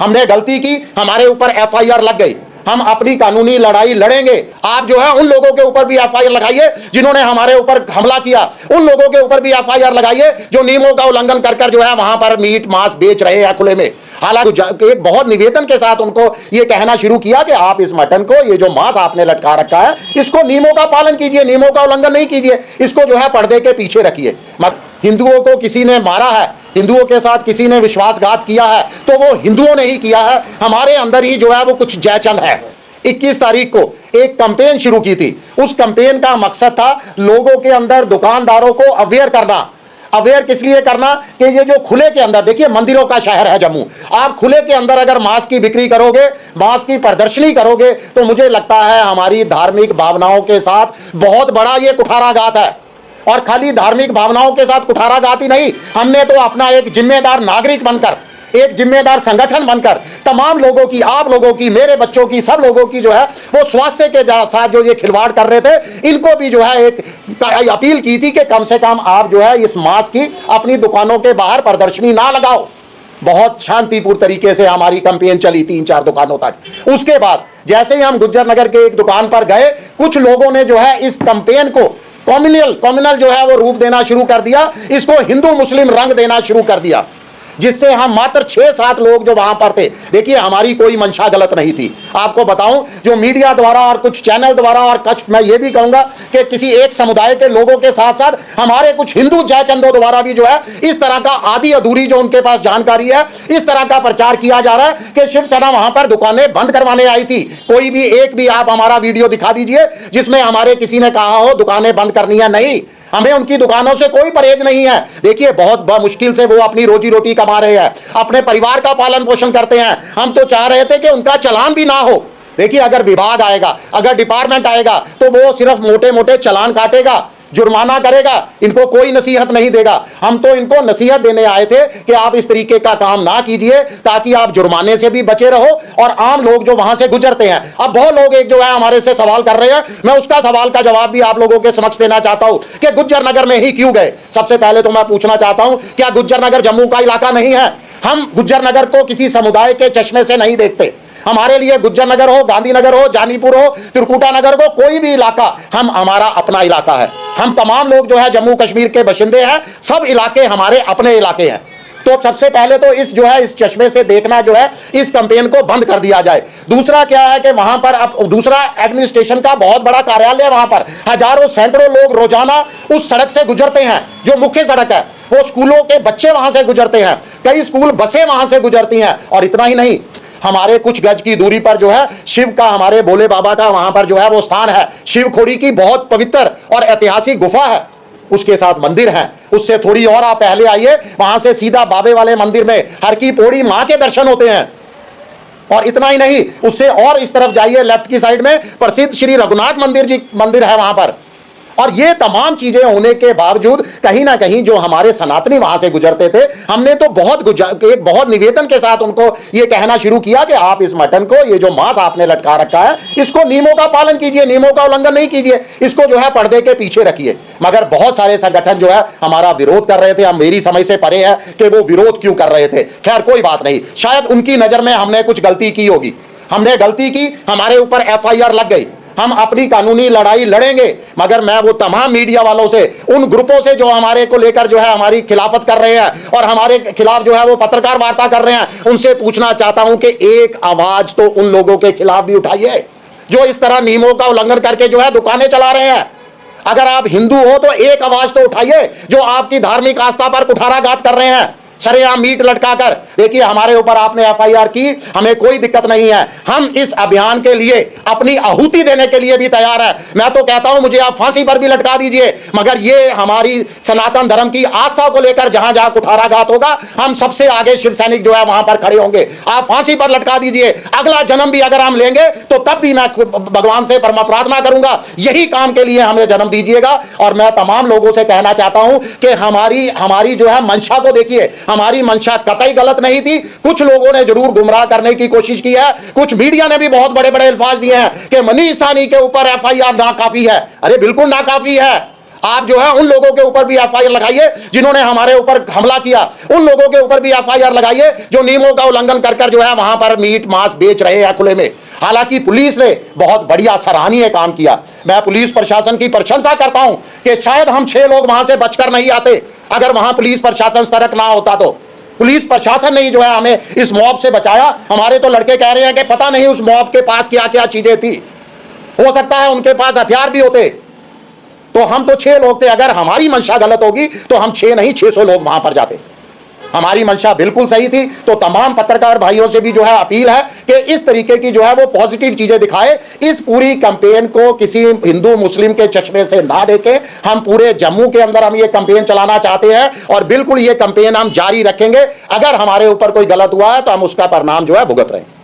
हमने गलती की, हमारे ऊपर एफआईआर लग गई, हम अपनी कानूनी लड़ाई लड़ेंगे। आप जो है उन लोगों के ऊपर भी एफआईआर लगाइए जिन्होंने हमारे ऊपर हमला किया, उन लोगों के ऊपर भी एफआईआर लगाइए जो नियमों का उल्लंघन कर कर जो है वहां पर मीट मांस बेच रहे हैं खुले में। हालांकि एक बहुत निवेदन के साथ उनको यह कहना शुरू किया कि आप इस मटन को, ये जो मांस आपने लटका रखा है, इसको नियमों का पालन कीजिए, नियमों का उल्लंघन नहीं कीजिए, इसको जो है पर्दे के पीछे रखिए। हिंदुओं को किसी ने मारा है, हिंदुओं के साथ किसी ने विश्वासघात किया है तो वो हिंदुओं ने ही किया है, हमारे अंदर ही जो है वो कुछ जयचंद है। 21 तारीख को एक कैंपेन शुरू की थी, उस कैंपेन का मकसद था लोगों के अंदर, दुकानदारों को अवेयर करना। अवेयर किस लिए करना कि ये जो खुले के अंदर, देखिए मंदिरों का शहर है जम्मू, आप खुले के अंदर अगर मांस की बिक्री करोगे, मांस की प्रदर्शनी करोगे, तो मुझे लगता है हमारी धार्मिक भावनाओं के साथ बहुत बड़ा ये कुठाराघात है। और खाली धार्मिक भावनाओं के साथ कुठाराघात ही नहीं, हमने तो अपना एक जिम्मेदार नागरिक बनकर, एक जिम्मेदार संगठन बनकर तमाम लोगों की, आप लोगों की, मेरे बच्चों की, सब लोगों की जो है वो स्वास्थ्य के साथ जो ये खिलवाड़ कर रहे थे, इनको भी जो है एक अपील की थी कि कम से कम आप जो है इस मांस की अपनी दुकानों के बाहर प्रदर्शनी ना लगाओ। बहुत शांतिपूर्ण तरीके से हमारी कैंपेन चली 3-4 दुकानों तक। उसके बाद जैसे ही हम गुज्जर नगर के एक दुकान पर गए, कुछ लोगों ने जो है इस कैंपेन को कॉम्युनल जो है वो रूप देना शुरू कर दिया, इसको हिंदू मुस्लिम रंग देना शुरू कर दिया, जिससे हम मात्र 6-7 लोग जो वहां पर थे, देखिए हमारी कोई मंशा गलत नहीं थी। आपको बताऊं, जो मीडिया द्वारा और कुछ चैनल द्वारा और कुछ, मैं ये भी कहूंगा कि किसी एक समुदाय के लोगों के साथ साथ हमारे कुछ हिंदू जयचंदों द्वारा भी जो है इस तरह का आधी अधूरी जो उनके पास जानकारी है, इस तरह का प्रचार किया जा रहा है कि शिवसेना वहां पर दुकानें बंद करवाने आई थी। कोई भी एक भी आप हमारा वीडियो दिखा दीजिए जिसमें हमारे किसी ने कहा हो दुकानें बंद करनी है। नहीं, हमें उनकी दुकानों से कोई परहेज नहीं है। देखिए बहुत मुश्किल से वो अपनी रोजी रोटी कमा रहे हैं, अपने परिवार का पालन पोषण करते हैं। हम तो चाह रहे थे कि उनका चालान भी ना हो। देखिए अगर विभाग आएगा, अगर डिपार्टमेंट आएगा तो वो सिर्फ मोटे मोटे चालान काटेगा, जुर्माना करेगा, इनको कोई नसीहत नहीं देगा। हम तो इनको नसीहत देने आए थे कि आप इस तरीके का काम ना कीजिए ताकि आप जुर्माने से भी बचे रहो और आम लोग जो वहां से गुजरते हैं। अब बहुत लोग एक जो है हमारे से सवाल कर रहे हैं, मैं उसका सवाल का जवाब भी आप लोगों के समक्ष देना चाहता हूं कि गुज्जर नगर में ही क्यों गए। सबसे पहले तो मैं पूछना चाहता हूं, क्या गुज्जर नगर जम्मू का इलाका नहीं है? हम गुज्जर नगर को किसी समुदाय के चश्मे से नहीं देखते। हमारे लिए गुज्जर नगर हो, गांधीनगर हो, जानीपुर हो, त्रिकुटा नगर हो, कोई भी इलाका हमारा अपना इलाका है। हम तमाम लोग जो है जम्मू कश्मीर के बशिंदे हैं, सब इलाके हमारे अपने इलाके हैं। तो सबसे पहले तो इस जो है इस चश्मे से देखना जो है, इस कैंपेन को बंद कर दिया जाए। दूसरा क्या है कि वहां पर अब दूसरा एडमिनिस्ट्रेशन का बहुत बड़ा कार्यालय है, वहां पर हजारों सैकड़ों लोग रोजाना उस सड़क से गुजरते हैं जो मुख्य सड़क है। वो स्कूलों के बच्चे वहां से गुजरते हैं, कई स्कूल बसें वहां से गुजरती हैं। और इतना ही नहीं, हमारे कुछ गज की दूरी पर जो है शिव का, हमारे भोले बाबा का वहां पर जो है वो स्थान है। शिव खोड़ी की बहुत पवित्र और ऐतिहासिक गुफा है, उसके साथ मंदिर है। उससे थोड़ी और आप पहले आइए, वहां से सीधा बाबे वाले मंदिर में हर की पौड़ी मां के दर्शन होते हैं। और इतना ही नहीं, उससे और इस तरफ जाइए लेफ्ट की साइड में प्रसिद्ध श्री रघुनाथ मंदिर है वहां पर। और ये तमाम चीजें होने के बावजूद कहीं ना कहीं जो हमारे सनातनी वहां से गुजरते थे, हमने तो एक बहुत निवेदन के साथ उनको ये कहना शुरू किया कि आप इस मटन को, ये जो मांस आपने लटका रखा है, इसको नियमों का पालन कीजिए, नियमों का उल्लंघन नहीं कीजिए, इसको जो है पर्दे के पीछे रखिए। मगर बहुत सारे संगठन जो है हमारा विरोध कर रहे थे। हम, मेरी समझ से परे है कि वो विरोध क्यों कर रहे थे। खैर कोई बात नहीं, शायद उनकी नजर में हमने कुछ गलती की होगी। हमने गलती की, हमारे ऊपर एफआईआर लग गई, हम अपनी कानूनी लड़ाई लड़ेंगे। मगर मैं वो तमाम मीडिया वालों से, उन ग्रुपों से जो हमारे को लेकर जो है हमारी खिलाफत कर रहे हैं और हमारे खिलाफ जो है वो पत्रकार वार्ता कर रहे हैं, उनसे पूछना चाहता हूं कि एक आवाज तो उन लोगों के खिलाफ भी उठाइए जो इस तरह नियमों का उल्लंघन करके जो है दुकानें चला रहे हैं। अगर आप हिंदू हो तो एक आवाज तो उठाइए जो आपकी धार्मिक आस्था पर कुठाराघात कर रहे हैं, सरेआम मीट लटकाकर। देखिए हमारे ऊपर आपने एफआईआर की, हमें कोई दिक्कत नहीं है, हम इस अभियान के लिए अपनी आहुति देने के लिए भी तैयार है। मैं तो कहता हूं मुझे आप फांसी पर भी लटका दीजिए, मगर ये हमारी सनातन धर्म की आस्था को लेकर जहां जहां कुठाराघात होगा, हम सबसे आगे शिव सैनिक जो है वहां पर खड़े होंगे। आप फांसी पर लटका दीजिए, अगला जन्म भी अगर हम लेंगे तो तब भी मैं भगवान से प्रार्थना करूंगा यही काम के लिए हमें जन्म दीजिएगा। और मैं तमाम लोगों से कहना चाहता हूं कि हमारी जो है मंशा को देखिए, हमारी मंशा कतई गलत नहीं थी। कुछ लोगों ने जरूर गुमराह करने की कोशिश की है, कुछ मीडिया ने भी बहुत बड़े बड़े अल्फाज दिए हैं कि मनीष साहनी के ऊपर एफआईआर नाकाफी है। अरे बिल्कुल नाकाफी है। आप जो है उन लोगों के ऊपर भी एफआईआर लगाइए जिन्होंने हमारे ऊपर हमला किया, उन लोगों के ऊपर भी एफआईआर लगाइए जो नियमों का उल्लंघन कर कर जो है वहां पर मीट मांस बेच रहे हैं खुले में। हालांकि पुलिस ने बहुत बढ़िया सराहनीय काम किया। मैं पुलिस प्रशासन की प्रशंसा करता हूं कि शायद हम 6 लोग वहां से बचकर नहीं आते अगर वहां पुलिस प्रशासन सतर्क ना होता तो। पुलिस प्रशासन ने जो है हमें इस मॉब से बचाया। हमारे तो लड़के कह रहे हैं कि पता नहीं उस मॉब के पास क्या क्या चीजें थी, हो सकता है उनके पास हथियार भी होते। तो हम तो 6 लोग थे, अगर हमारी मंशा गलत होगी तो हम 6 नहीं 600 लोग वहां पर जाते। हमारी मंशा बिल्कुल सही थी। तो तमाम पत्रकार भाइयों से भी जो है अपील है कि इस तरीके की जो है वो पॉजिटिव चीजें दिखाए। इस पूरी कैंपेन को किसी हिंदू मुस्लिम के चश्मे से ना देखें। हम पूरे जम्मू के अंदर हम ये कैंपेन चलाना चाहते हैं और बिल्कुल ये कैंपेन हम जारी रखेंगे। अगर हमारे ऊपर कोई गलत हुआ है तो हम उसका परिणाम जो है भुगत रहे हैं।